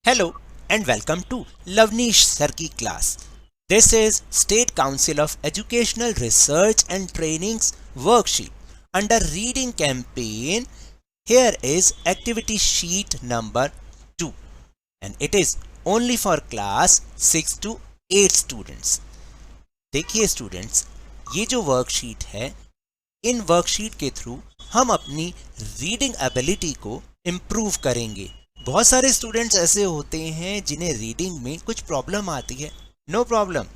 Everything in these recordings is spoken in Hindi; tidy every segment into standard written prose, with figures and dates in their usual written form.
Hello and welcome to Lavnish Sarki class. This is State Council of Educational Research and Training's worksheet. Under reading campaign, here is activity sheet number 2 and it is only for class 6 to 8 students. देखिए स्टूडेंट्स, ये जो वर्कशीट है, इन वर्कशीट के थ्रू हम अपनी रीडिंग एबिलिटी को इम्प्रूव करेंगे। बहुत सारे स्टूडेंट्स ऐसे होते हैं जिन्हें रीडिंग में कुछ प्रॉब्लम आती है। नो प्रॉब्लम,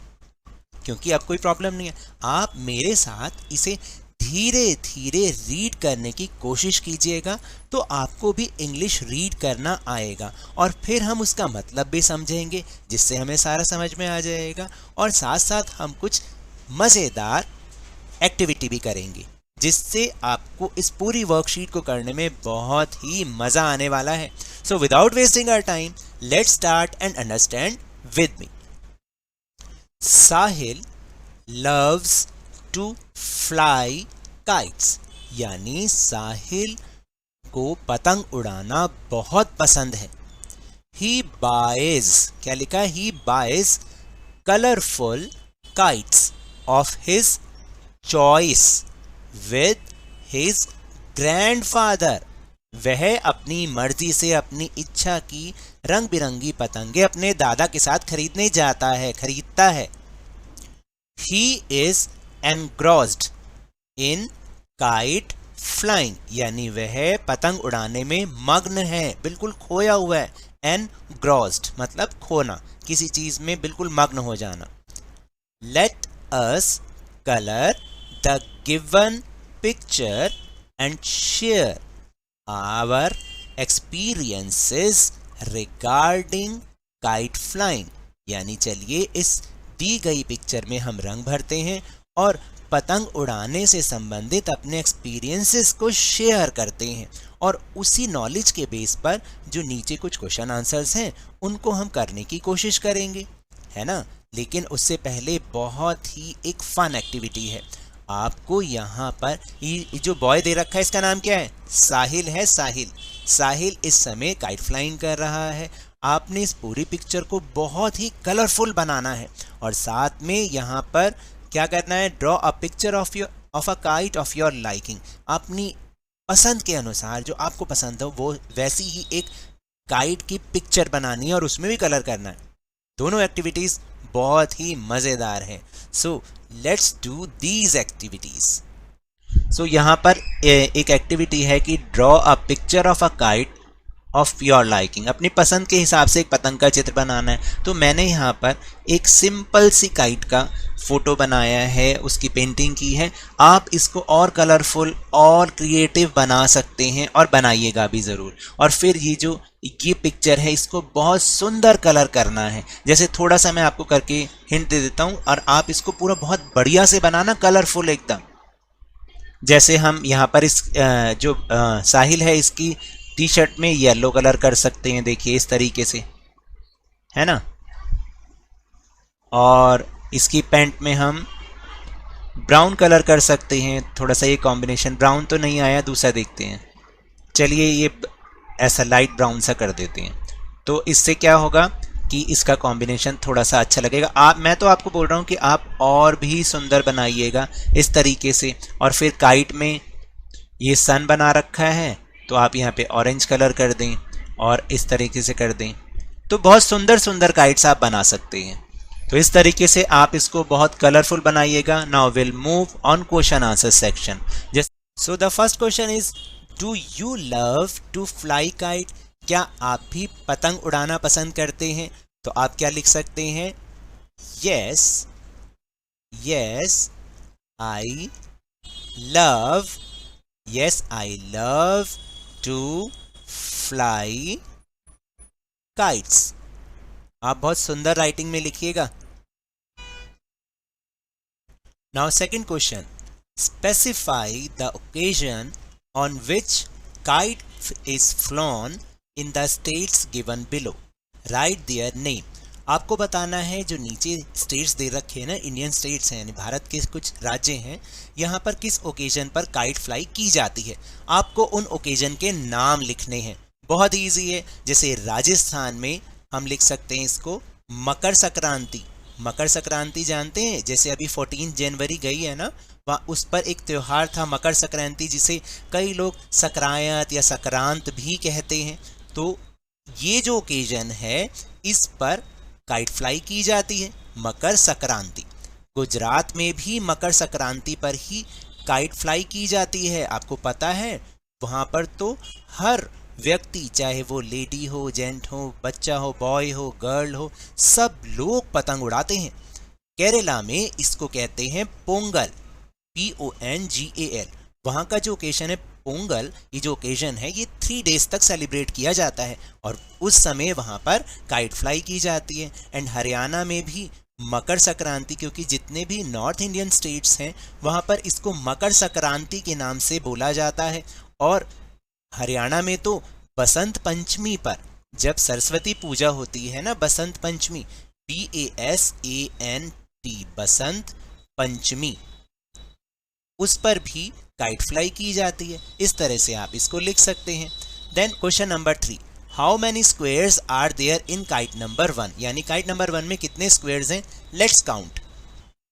क्योंकि अब कोई प्रॉब्लम नहीं है। आप मेरे साथ इसे धीरे धीरे रीड करने की कोशिश कीजिएगा तो आपको भी इंग्लिश रीड करना आएगा और फिर हम उसका मतलब भी समझेंगे, जिससे हमें सारा समझ में आ जाएगा और साथ साथ हम कुछ मज़ेदार एक्टिविटी भी करेंगे, जिससे आपको इस पूरी वर्कशीट को करने में बहुत ही मज़ा आने वाला है। So without wasting our time, let's start and understand with me. Sahil loves to fly kites, यानी साहिल को पतंग उड़ाना बहुत पसंद है। ही बाइज, क्या लिखा है? He buys colourful kites of his choice with his grandfather. वह अपनी मर्जी से अपनी इच्छा की रंग बिरंगी पतंगे अपने दादा के साथ खरीदता है। He is engrossed in kite flying, यानी वह पतंग उड़ाने में मग्न है, बिल्कुल खोया हुआ है। एनग्रॉस्ड मतलब खोना, किसी चीज में बिल्कुल मग्न हो जाना। Let us colour the given picture and share our experiences regarding kite flying, यानी चलिए इस दी गई पिक्चर में हम रंग भरते हैं और पतंग उड़ाने से संबंधित अपने एक्सपीरियंसेस को शेयर करते हैं और उसी नॉलेज के बेस पर जो नीचे कुछ क्वेश्चन आंसर्स हैं उनको हम करने की कोशिश करेंगे, है ना। लेकिन उससे पहले बहुत ही एक फन एक्टिविटी है। आपको यहाँ पर ये जो बॉय दे रखा है, इसका नाम क्या है? साहिल है। साहिल इस समय काइट फ्लाइंग कर रहा है। आपने इस पूरी पिक्चर को बहुत ही कलरफुल बनाना है और साथ में यहाँ पर क्या करना है? Draw a picture of a kite of your liking. अपनी पसंद के अनुसार, जो आपको पसंद हो वो वैसी ही एक काइट की पिक्चर बनानी है और उसमें भी कलर करना है। दोनों एक्टिविटीज़ बहुत ही मज़ेदार हैं। So let's do these activities. So यहाँ पर एक एक्टिविटी है कि draw a picture of a kite of your liking. अपनी पसंद के हिसाब से एक पतंग का चित्र बनाना है। तो मैंने यहाँ पर एक सिंपल सी काइट का फोटो बनाया है, उसकी पेंटिंग की है। आप इसको और कलरफुल और क्रिएटिव बना सकते हैं और बनाइएगा भी ज़रूर। और फिर ये पिक्चर है, इसको बहुत सुंदर कलर करना है। जैसे थोड़ा सा मैं आपको करके हिंट दे देता हूँ और आप इसको पूरा बहुत बढ़िया से बनाना, कलरफुल एकदम। जैसे हम यहाँ पर इस जो साहिल है, इसकी टी शर्ट में येलो कलर कर सकते हैं, देखिए इस तरीके से, है ना। और इसकी पैंट में हम ब्राउन कलर कर सकते हैं। थोड़ा सा ये कॉम्बिनेशन ब्राउन तो नहीं आया, दूसरा देखते हैं। चलिए ये ऐसा लाइट ब्राउन सा कर देते हैं, तो इससे क्या होगा कि इसका कॉम्बिनेशन थोड़ा सा अच्छा लगेगा। मैं तो आपको बोल रहा हूँ कि आप और भी सुंदर बनाइएगा इस तरीके से। और फिर काइट में ये सन बना रखा है, तो आप यहाँ पे ऑरेंज कलर कर दें और इस तरीके से कर दें, तो बहुत सुंदर सुंदर काइट्स आप बना सकते हैं। तो इस तरीके से आप इसको बहुत कलरफुल बनाइएगा। Now will move on question answer section. So the first question is, do you love to fly kite? क्या आप भी पतंग उड़ाना पसंद करते हैं? तो आप क्या लिख सकते हैं? Yes I love, I love to fly kites. आप बहुत सुंदर राइटिंग में लिखिएगा। Now second question, specify the occasion on which kite is flown in the states given below. Write their name. आपको बताना है, जो नीचे स्टेट्स दे रखे हैं ना, इंडियन स्टेट्स हैं, यानी भारत के कुछ राज्य हैं, यहाँ पर किस ओकेजन पर काइट फ्लाई की जाती है। आपको उन ओकेजन के नाम लिखने हैं। बहुत ईजी है। जैसे राजस्थान में हम लिख सकते हैं इसको मकर संक्रांति। मकर संक्रांति जानते हैं, जैसे अभी 14 जनवरी गई है ना, वहाँ उस पर एक त्योहार था मकर संक्रांति, जिसे कई लोग सक्रायत या संक्रांत भी कहते हैं। तो ये जो ओकेजन है इस पर काइट फ्लाई की जाती है, मकर संक्रांति। गुजरात में भी मकर संक्रांति पर ही काइट फ्लाई की जाती है। आपको पता है वहाँ पर तो हर व्यक्ति, चाहे वो लेडी हो, जेंट हो, बच्चा हो, बॉय हो, गर्ल हो, सब लोग पतंग उड़ाते हैं। केरला में इसको कहते हैं पोंगल, PONGAL। वहाँ का जो ओकेजन है पोंगल, ये जो ओकेजन है ये 3 डेज तक सेलिब्रेट किया जाता है और उस समय वहाँ पर काइट फ्लाई की जाती है। एंड हरियाणा में भी मकर संक्रांति, क्योंकि जितने भी नॉर्थ इंडियन स्टेट्स हैं वहाँ पर इसको मकर संक्रांति के नाम से बोला जाता है। और हरियाणा में तो बसंत पंचमी पर, जब सरस्वती पूजा होती है ना, बसंत पंचमी, BASANT, बसंत पंचमी, उस पर भी काइट फ्लाई की जाती है। इस तरह से आप इसको लिख सकते हैं। Then question number 3, how many squares are there in kite number 1, यानी काइट नंबर 1 में कितने स्क्वेयर्स हैं, let's count.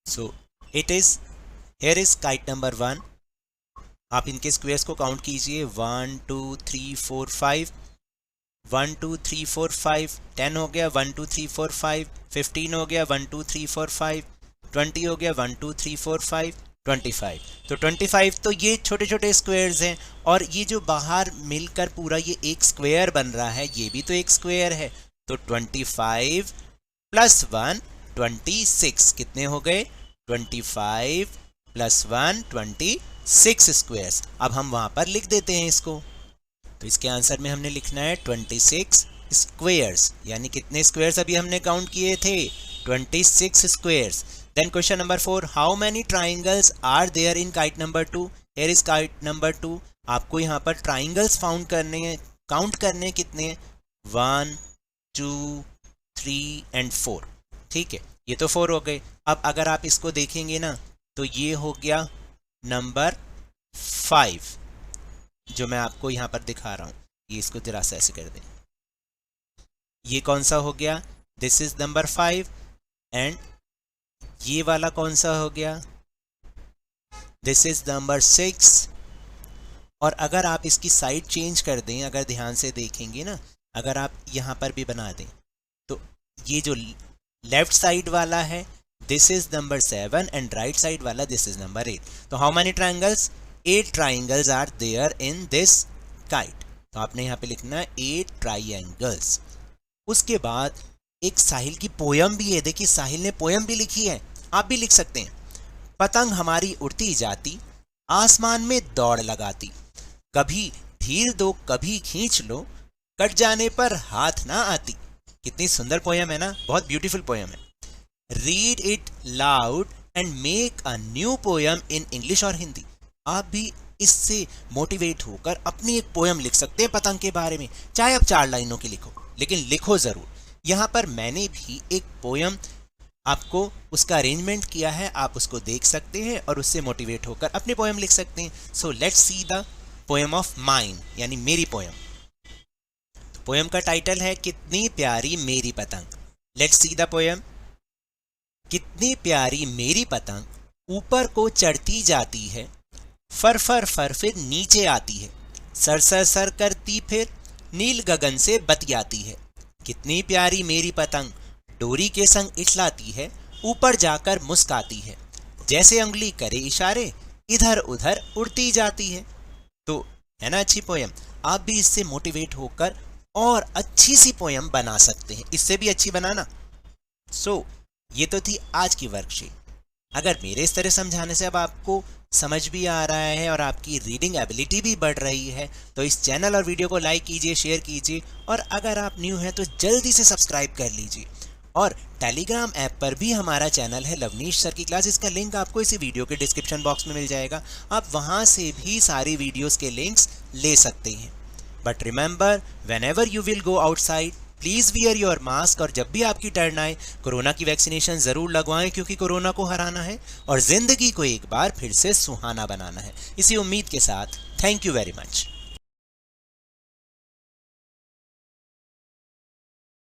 So it is, here is kite number 1। आप इनके स्क्वेयर्स को काउंट कीजिए, 1 2 3 4 5, 1 2 3 4 5, 10 हो गया, 1 2 3 4 5, 15 हो गया, 1 2 3 4 5, 20 हो गया, 1 2 3 4 5, 25। तो 25 तो ये छोटे छोटे स्क्वेयर्स हैं, और ये जो बाहर मिलकर पूरा ये एक स्क्वेयर बन रहा है, ये भी तो एक स्क्वेयर है। तो 25 + 1 26, कितने हो गए, 25 + 1 26 स्क्वेयर्स। अब हम वहाँ पर लिख देते हैं इसको। तो इसके आंसर में हमने लिखना है 26 स्क्वेयर्स, यानी कितने स्क्वेयर्स अभी हमने काउंट किए थे, 26 squares. Then question number 4, how many triangles are there in kite number 2, here is kite number 2। आपको यहाँ पर ट्राइंगल्स फाउंड करने हैं, काउंट करने हैं, कितने हैं, 1 2 3 एंड 4। ठीक है, ये तो 4 हो गए। अब अगर आप इसको देखेंगे ना, तो ये हो गया नंबर 5, जो मैं आपको यहाँ पर दिखा रहा हूँ। ये इसको जरा सा ऐसे कर दें, ये कौन सा हो गया, दिस इज नंबर 5। एंड ये वाला कौन सा हो गया, दिस इज नंबर 6। और अगर आप इसकी साइड चेंज कर दें, अगर ध्यान से देखेंगे ना, अगर आप यहाँ पर भी बना दें, तो ये जो लेफ्ट साइड वाला है this is number 7 and right side वाला दिस इज नंबर 8। तो how many triangles, 8 triangles are there in this kite. तो आपने यहाँ पे लिखना है 8 ट्राइंगल्स। उसके बाद एक साहिल की पोयम भी है, देखिए साहिल ने पोयम भी लिखी है, आप भी लिख सकते हैं। पतंग हमारी उड़ती जाती, आसमान में दौड़ लगाती, कभी ढील दो कभी खींच लो, कट जाने पर हाथ ना आती। कितनी सुंदर पोयम है ना, बहुत ब्यूटीफुल पोयम है। Read it loud and make a new poem in English और हिंदी। आप भी इससे मोटिवेट होकर अपनी एक पोयम लिख सकते हैं पतंग के बारे में, चाहे आप 4 लाइनों की लिखो, लेकिन लिखो जरूर। यहाँ पर मैंने भी एक पोयम आपको उसका अरेंजमेंट किया है, आप उसको देख सकते हैं और उससे मोटिवेट होकर अपनी पोयम लिख सकते हैं। So let's see the poem of mine, यानी मेरी पोयम। पोयम का टाइटल है कितनी प्यारी मेरी पतंग। Let's see the poem. कितनी प्यारी मेरी पतंग ऊपर को चढ़ती जाती है, फर फर फर फिर नीचे आती है, सर सर सर करती फिर नील गगन से बतियाती है। कितनी प्यारी मेरी पतंग डोरी के संग इठलाती है, ऊपर जाकर मुस्काती है, जैसे उंगली करे इशारे इधर उधर उड़ती जाती है। तो है ना अच्छी पोयम। आप भी इससे मोटिवेट होकर और अच्छी सी पोयम बना सकते हैं, इससे भी अच्छी बनाना। सो ये तो थी आज की वर्कशीट। अगर मेरे इस तरह समझाने से अब आपको समझ भी आ रहा है और आपकी रीडिंग एबिलिटी भी बढ़ रही है, तो इस चैनल और वीडियो को लाइक कीजिए, शेयर कीजिए, और अगर आप न्यू हैं तो जल्दी से सब्सक्राइब कर लीजिए। और टेलीग्राम ऐप पर भी हमारा चैनल है लवनीश सर की क्लास, इसका लिंक आपको इसी वीडियो के डिस्क्रिप्शन बॉक्स में मिल जाएगा। आप वहाँ से भी सारी वीडियोज़ के लिंक्स ले सकते हैं। But remember, when ever you will go outside please wear your mask, और जब भी आपकी टर्न आए कोरोना की वैक्सीनेशन ज़रूर लगवाएं, क्योंकि कोरोना को हराना है और ज़िंदगी को एक बार फिर से सुहाना बनाना है। इसी उम्मीद के साथ थैंक यू वेरी मच।